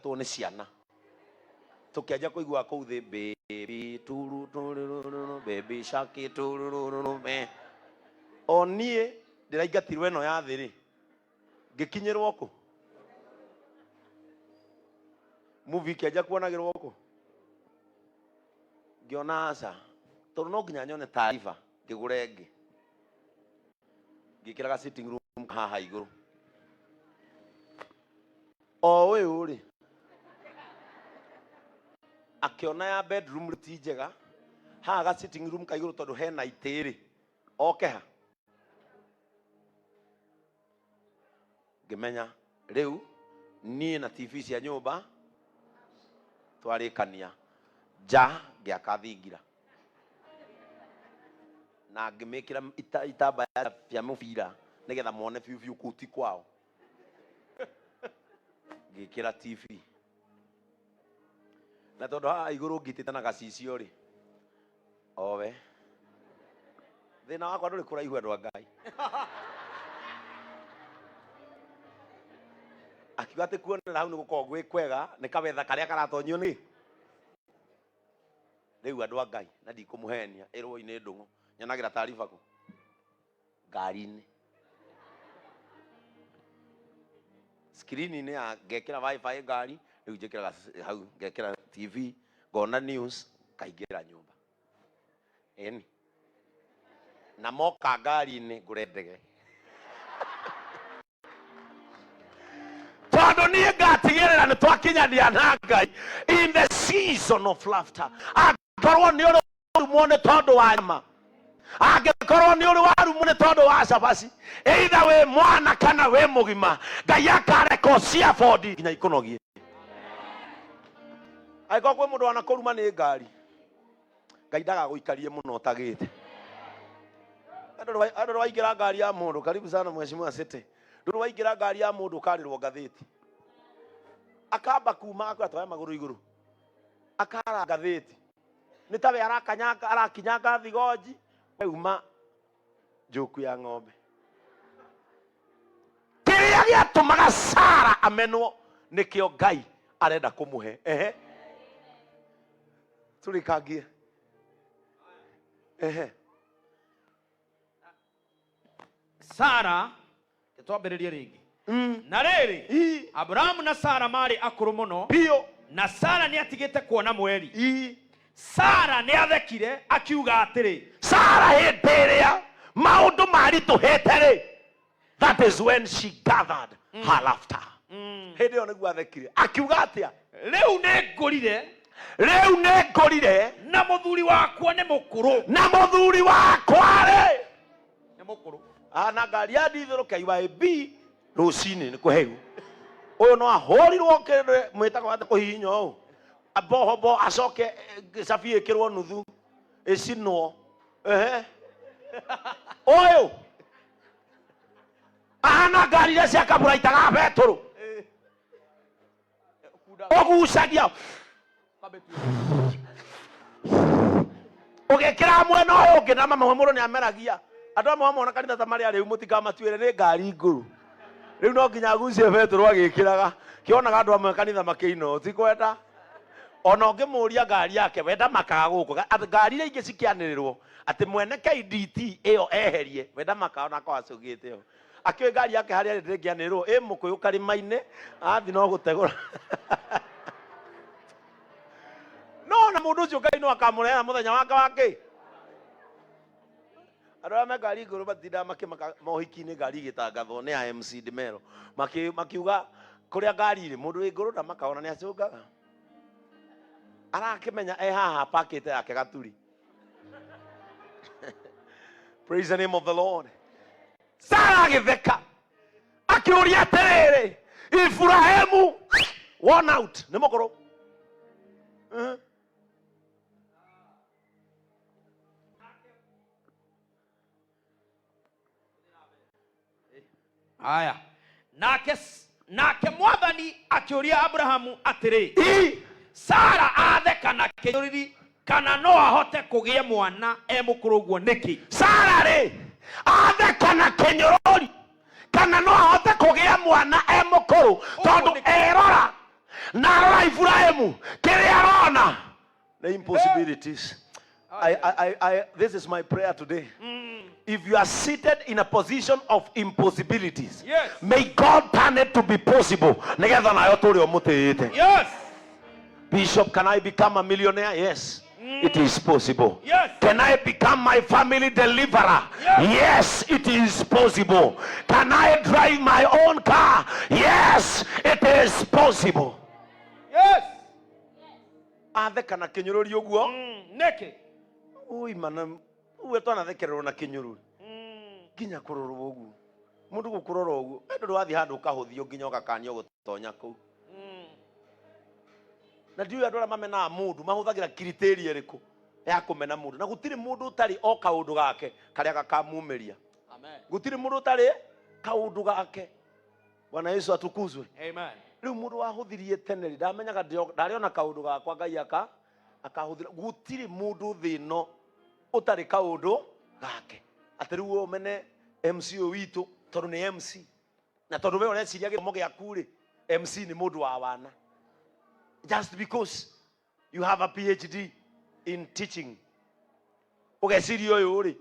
tuone ciana tukiaja kuigua kuu thi baby turu baby shaki turu me onie ndiraingatirwo eno ya thi ri ngikinyirwo ku movie kiaja kuonagirwo ku ngiona aca tondu no nginya nyone taarifa ngigure ngi ngikiraga sitting room haha iguru o uyu ri akiona ya bedroom ti njega haga sitting room kaiguru tondu hena itiri okeha ngimenya riu ni na TV cia nyumba twarikania ja ngiakathingira na ngimikira itambaya cia mubira nigetha mone biu kuti kwao ngikira TV na tondu ha iguru ngitite na gacicio ri owe thina wakwa nduri kuraihu andu Ngai akiuga ati kuonera hau ni gukorwo gwi kwega ni kawetha karia karatonyio ni riu andu Ngai na ndikumuhenia irwo-ini ndungu nyonagira taarifa ku ngari-ini screen-ini ya ngekira wifi ngari riu njikira hau ngekira TV ngona news kaingira nyumba eni na moka ngari-ini ngure ndege tondu nie ngatigirira ni twakinyania na Ngai in the season of laughter akorwo ni uri warumwo ni tondu wa nyama angikorwo ni uri warumwo ni tondu wa cabaci either we mwana kana we mugima Ngai akareka cia bodi nginya ikunogie aiko kwe mundu wana kuruma ni ngari Ngai ndagaguikarie muno tagite andu waingira ngari ya mundu karibu sana mheshimiwa City ndu waingira ngari ya mundu karirwo ngathiti akamba kuma akwatwa maguru iguru akara ngathiti ni tawe arakinyanga thigoji uma njuku ya ng'ombe kiria giatumaga Sara amenwo nikio Ngai arenda kumuhe turikagie Sara twambiririe ringi na riri Abrahamu na Sara mari akuru muno pio na Sara ni atigite kuona mweri Sara ni athekire akiuga atiri Sara hindiria maundu mari tuhetere that is when she gathered her laughter hindi yo niguo athekire akiuga atia riu ni ngorire na muthuri wakwa ni mukuru ni mukuru na ngari ya ndithero KYB rucini ni kuheu uyu no ahorirwo kende mwitagwo ate kuhihinyo abohobo acoke cabi ikirwo nuthu icinwo uyu ana ngari iria cia kabura itaga beturu ugucagia ugikira mwena uyu ungi na mama muru ni ameragia andu amwe mona kanitha ta maria riu mutikamatuire ni ngari nguru riu no nginya gucie beturu agikiraga kionaga andu amwe kanitha makiino tikwenda ona ngimuria ngari yake wenda makaga guku ngari iria ingi cikianirirwo ati mwene KDT iyo eherie wenda makaona kwa acugite yo akio ngari yake haria ndingianirirwo mukuyu karima-ini athi no gutegura no na mundu ucio Ngai no akamurehera muthenya wake wake arame ngari nguru batinda makimaka mohiki-ini ngari gitangathwo ni ya MC Dimero makiuga kuria ngari ri mundu wi nguru na makaona ni acungaga arakimenya haha pakete yake gaturi praise the name of the Lord Sara agitheka akiuria atiriri Ibrahimu one out ni mukuru aya nake mwathani akiuria Abrahamu atiri Sara atheka na kinyuriri kana no ahote kugia mwana mukuru guo niki Sara ri atheka na kinyururi kana no ahote kugia mwana mukuru tondu erora na Ibrahimu kile arona the impossibilities. This is my prayer today. If you are seated in a position of impossibilities, yes, may God turn it to be possible. Yes. Bishop, can I become a millionaire? Yes. It is possible. Yes. Can I become my family deliverer? Yes, it is possible. Can I drive my own car? Yes, it is possible. Yes. Athekana kinyururi uguo. Neke. Ui mana uwe twana thekererwo na kinyururi. Ginya kurorwo uguo. Mundu gukurora uguo. Ndu wathi handu kahuthio ginya ugakanio gutonya kuu. Na ndiyo andũ arĩa mamenaga mũndũ mahũthagĩra kiriteria ĩrĩkũ ya kũmena mũndũ, na gũtirĩ mũndũ ũtarĩ o kaũndũ gake karĩa gakamumĩria. Amen. Gũtirĩ mũndũ ũtarĩ kaũndũ gake. Bwana Yesu atukuzwe. Amen. Rĩu mũndũ wahũthirie tene ndamenyaga ndarĩona kaũndũ gakwa Ngai akahũthĩra. Gũtirĩ mũndũ thĩ ĩno ũtarĩ kaũndũ gake. Atĩ rĩu ũmene MC witũ tondũ nĩ MC, na tondũ we ũreciria gĩthomo gĩaku rĩ, MC nĩ mũndũ wa wana. Just because you have a PhD in teaching, ugeciria uyu ri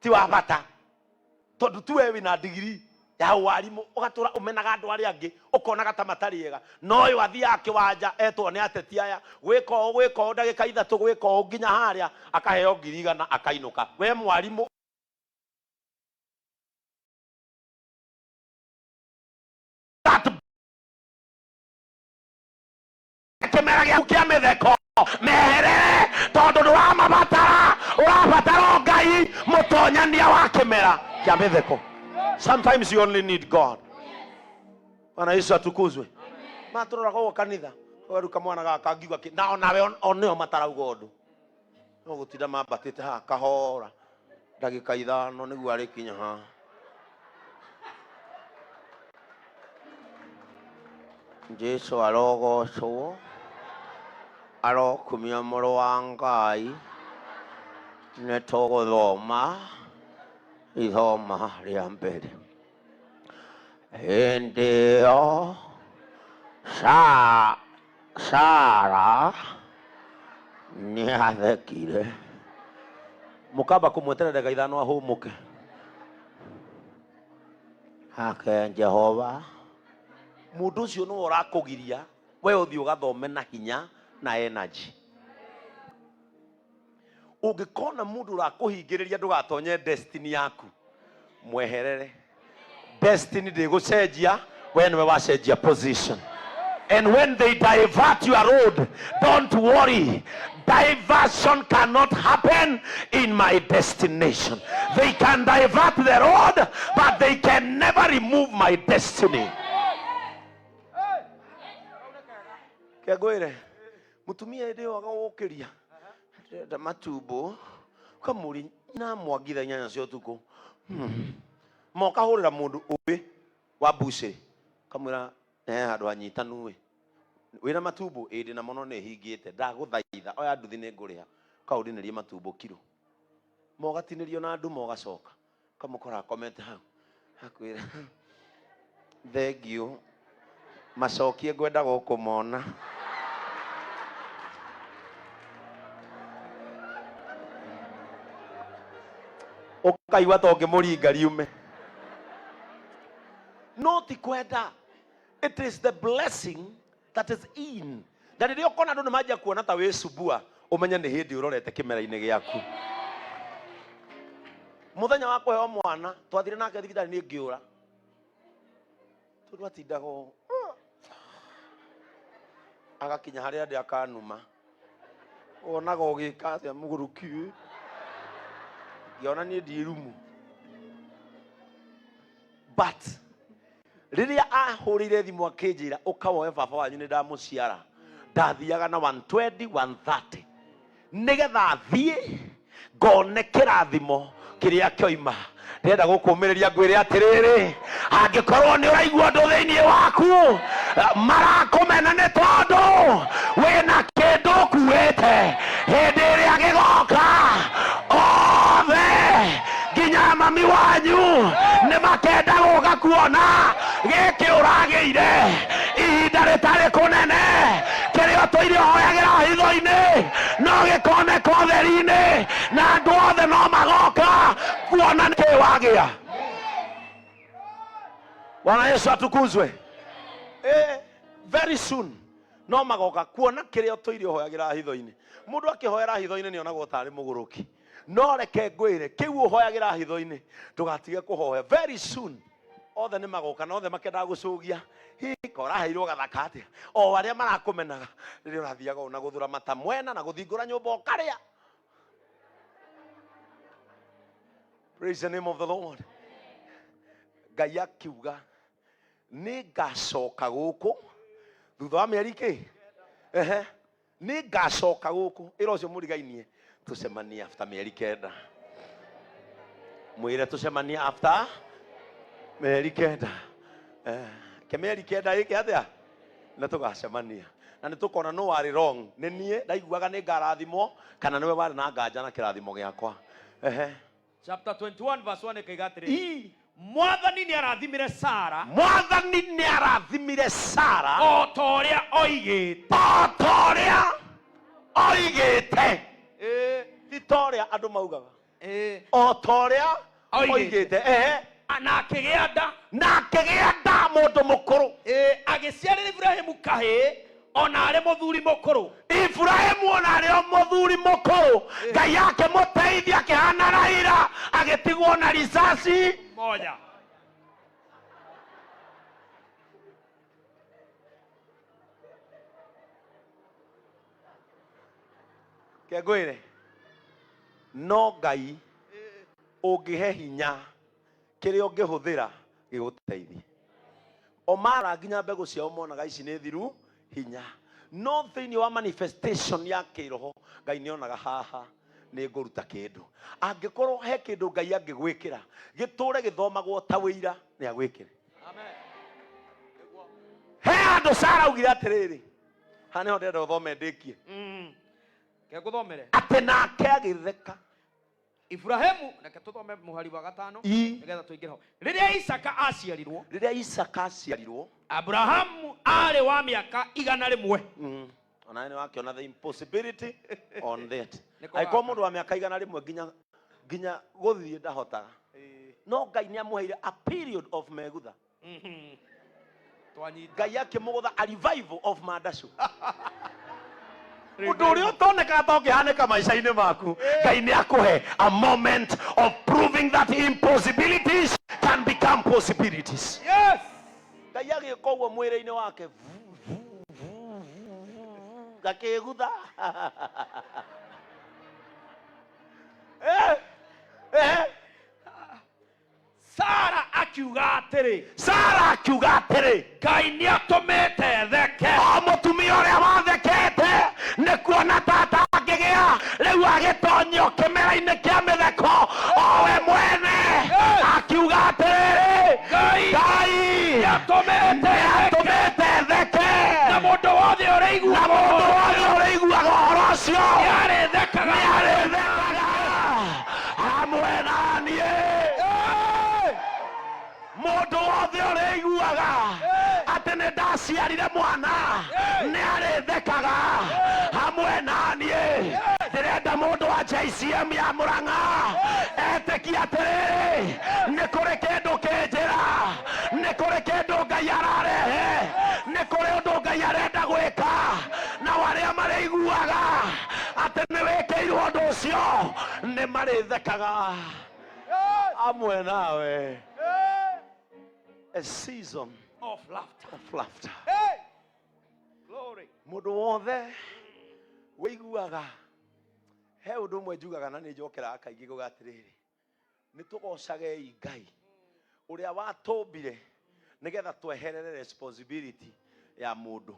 ti wa bata tondu tu wewe na degree ya warimu ugatura umenaga andu ari angi ukonaga ta matari ega no uyu athia kiwanja etwo ni ateti aya gwiko ndagika ithatu gwiko nginya haria akaheo 100 akainuka we mwarimu ukia metheko mehere tondu ndwa mabatara urabatara Ngai mutonyania wa kimera kia metheko. Sometimes you only need God. Bwana Yesu atukuzwe. Maturora kwa kanitha waruka mwana gaka ngigwa na onawe oneo matarauga undu no gutinda mabatite ha kahora ndagika 5 niguo ari kinya ha Jesu arogocwo arokumia moro wa Ngai ne togothoma ithoma ria mbere ndio Sara ni athekire mukamba kumwetera ndagika 5 ahumuke hake Jehova mundu ucio no urakugiria we uthi ugathome na hinya na energy. Ungikona mundu urakuhingiriria ndugatonye destiny yaku mweherere. Destiny ndigucenjia when we wacenjia position. And when they divert your road, don't worry. Diversion cannot happen in my destination. They can divert the road, but they can never remove my destiny. Kagwire mutumia ndio agagukiria nda matumbo kamuri na mwagitha nyanya cio tuko moka hurira mundu ubi wa buce kamwira handu anyitanu we wina matumbo indi na mono ne hingite ndaguthaitha oya nduthi ne nguriha kaudinirie matumbo kilo mogatinirio na andu mogacoka kamukora comment hau hakwira thank you macokie ngwenda gukumona ukaiwa tonge muringa riume no ti kwenda. It is the blessing that is in that ndio kona andu nimajia kuona ta wicubua umenye ni hindi urorete kimera-ini giaku. Muthenya wa kuheo mwana twathire nake thibitari ni ngiura tundu atindago agakinya haria ndi akanuma onaga ugika atia muguruki yona ni ndirumu but riria ahurire thimu akinjira ukawoe baba wanyu ni ndamuciara ndathiaga na 120 130 nigetha athie ngone kirathimo kiria kioima. Ndenda gukumiriria ngwire atiriri angikorwo ni uraigua ndu thiini waku marakumena ni tondu wina kindu kuite hindi iria gigoka othe nginya mami wanyu ni makenda guka kuona giki uragiire ihinda gĩtarĩ kũnene kĩrĩa tũirĩhoyagĩra hitho-inĩ no gĩkone kotheri-inĩ na andũ othe no magoka kuona nĩkĩ wagĩa. Bwana Yesu atukuzwe. Very soon no magoka kuona kĩrĩa tũirĩhoyagĩra hitho-inĩ. Mũndũ akĩhoyera hitho-inĩ nĩonagwo tarĩ mũgũrũki, no reke ngwĩre kĩu ũhoyagĩra hitho-inĩ ndũgatige kũhoya. Very soon othe nĩ magoka na othe makĩendaga gũcũgia koraheirwo gathaka atĩa o arĩa marakũmenaga rĩrĩa ũrathiaga na gũthũra mata mwena na gũthingũra nyũmba ũkarĩa. Praise the name of the Lord. Ngai akiuga nĩ ngacoka gũkũ thutha wa mĩeri kĩ nĩ ngacoka gũkũ. Ĩra ũcio mũrigainie tũcemanie after mĩeri 9. Mwĩre tũcemanie after mĩeri 9. Kĩmĩeri 9 gĩkĩ atĩa na tũgacemania na nĩ tũkona no warĩ wrong. Nĩ niĩ ndaiguaga nĩ ngarathimwo kana nĩwe warĩ na nganja na kĩrathimo gĩakwa. Chapter 21 verse 1 ĩkaiga atĩrĩ, Mwathani nĩ arathimire Sara, Mwathani nĩ arathimire Sara o ta ũrĩa oigĩte, o ta ũrĩa oigĩte. Ti ta ũrĩa andũ maugaga, o ta ũrĩa oigĩte. Na akĩgĩa nda mũndũ mũkũrũ, agĩciarĩra Ibrahimu kahĩĩ ona arĩ mũthuri mũkũrũ. Ibrahimu ona arĩ o mũthuri mũkũrũ, Ngai akĩmũteithia akĩhana Raila agĩtigwo na risasi moja. Kĩngwĩre no Ngai ũngĩhe hinya kĩrĩa ũngĩhũthĩra gĩgũteithie. Omara nginya mbegũ ciao monaga ici nĩ thiru hinya, no thĩinĩ wa manifestation ya kĩroho Ngai nĩonaga haha nĩ ngũruta kĩndũ. Angĩkorwo he kĩndũ Ngai angĩgwĩkĩra gĩtũre gĩthomagwo ta wĩira nĩ agwĩkĩre. Amen. He andũ Sara augire atĩrĩrĩ, ha nĩho ndĩrenda ũthome ndĩkie ngũthomere atĩ nake agĩtheka Ibrahimu. Reke tũthome mũhari wa 5 nĩgetha tũingĩre ho. Rĩrĩa Isaka aciarirwo, Abrahamu arĩ wa mĩaka 100. Ona nĩ wakĩona the impossibility on that. Aiko mũndũ wa mĩaka 100 nginya gũthiĩ ndahotaga, no Ngai nĩ amũheire a period of megutha. Ngai akĩmũgũtha a revival of Madacu. Ũndũ ũrĩa ũtoneka ta ũkĩhanĩka maica-inĩ maku, Ngai nĩ akũhe a moment of proving that impossibilities can become possibilities. Yes. Ngai agĩka ũguo mwĩrĩ-inĩ wake gakĩgutha. Sara akiuga atĩrĩ, Ngai nĩ atũmĩte theke. O mũtumia ũrĩa wathekete nĩ kuona tata angĩgĩa rĩu agĩtonyio kĩmera-inĩ kĩa mĩtheko o we mwene akiuga atĩrĩrĩ, Ngai nĩ atũmĩte theke Na mũndũ wothe ũrĩiguaga ũhoro ũcio nĩ arĩthekaga hamwe na niĩ. Mũndũ wothe ũrĩiguaga atĩ nĩ ndaciarire mwana nĩ arĩthekaga hamwe na niĩ. Ndĩrenda mũndũ wa JCM ya Mũrang'a etĩkia atĩrĩrĩ, nĩ kũrĩ kĩndũ kĩnjĩra, nĩ kũrĩ kĩndũ Ngai ararehe, nĩ kũrĩ ũndũ Ngai arenda gwĩka, na arĩa marĩiguaga atĩ nĩ wĩkĩirwo ũndũ ũcio nĩ marĩthekaga hamwe nawe. A season of laughter. Hey! Glory. Mũndũ wothe wĩiguaga, he ũndũ ũmwe njugaga na nĩ njokeraga kaingĩ kuuga atĩrĩrĩ, nĩ tũgocagei Ngai ũrĩa watũmbire nĩgetha tweherere responsibility ya mũndũ.